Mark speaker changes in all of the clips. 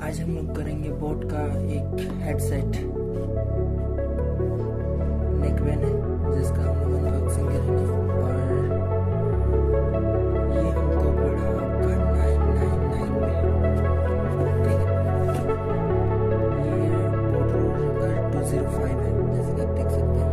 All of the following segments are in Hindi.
Speaker 1: आज हम लोग करेंगे बोट का एक हेडसेट नेकबैंड है जिसका हम लोग अनबॉक्सिंग करेंगे और ये हमको पड़ा आपका 999 में। ठीक है, ये बोट रोकर 205 है जैसे कि आप देख सकते हैं।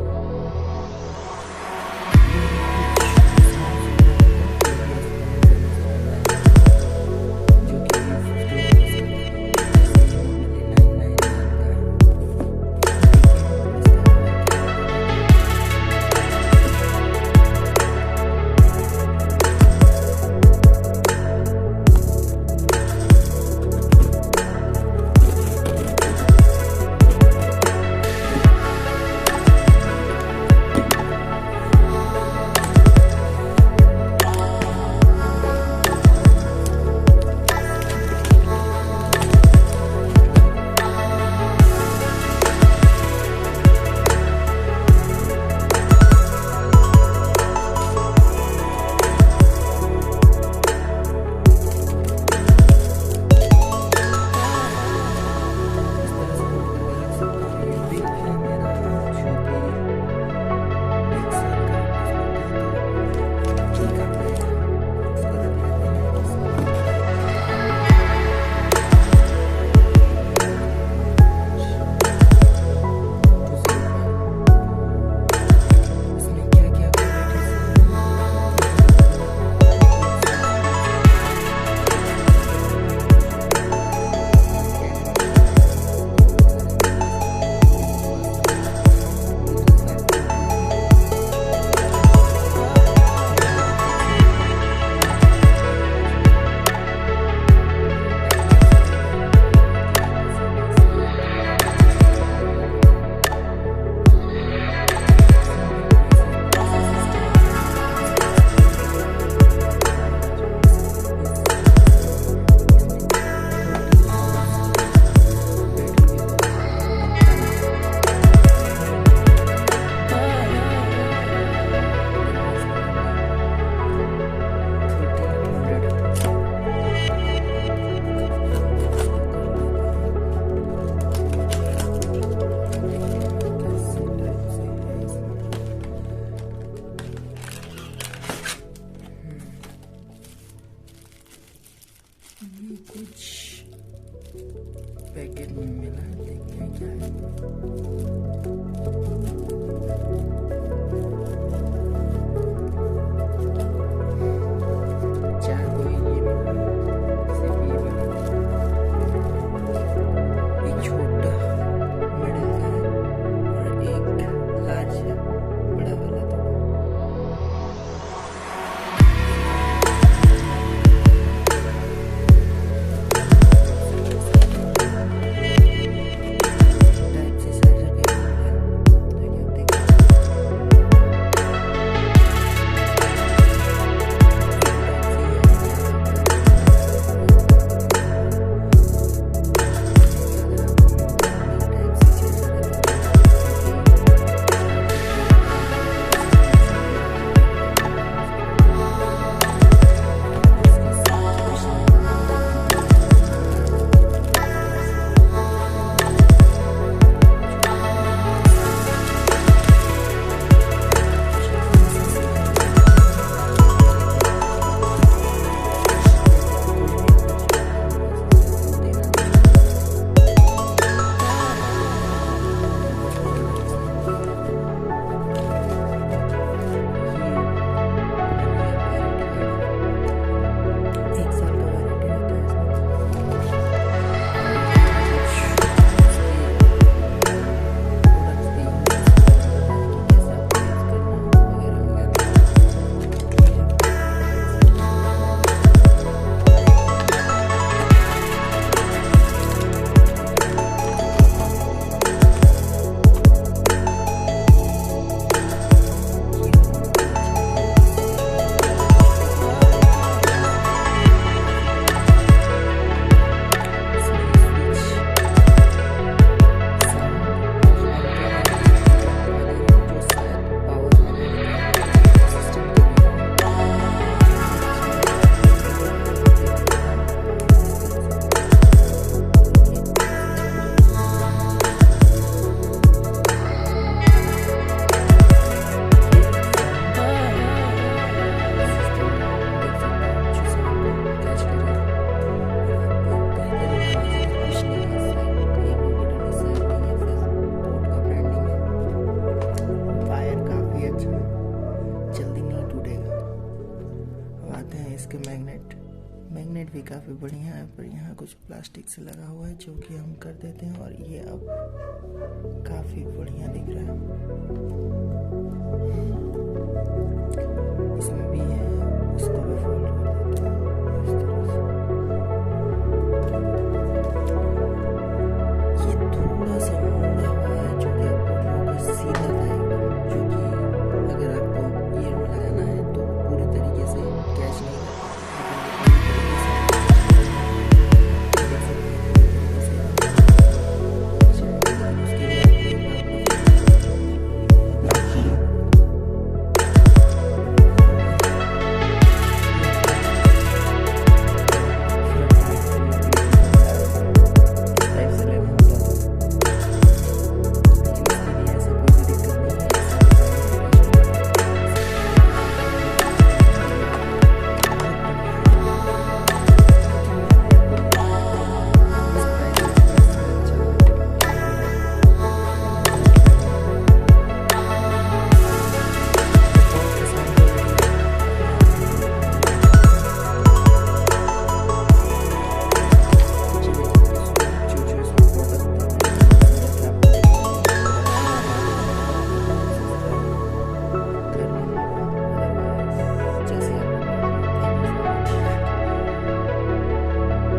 Speaker 1: कुछ पैकेट में मिला है, देखते हैं क्या है। चार को ये मिला, सिर्फ ये मिला। एक छोटा मिडिल का है और एक लार्ज है, बड़ा वाला तो। मैग्नेट भी काफ़ी बढ़िया है, पर यहाँ कुछ प्लास्टिक से लगा हुआ है जो कि हम कर देते हैं और ये अब काफ़ी बढ़िया दिख रहा है। इसमें भी है, इसको भी फोल्ड कर देते हैं।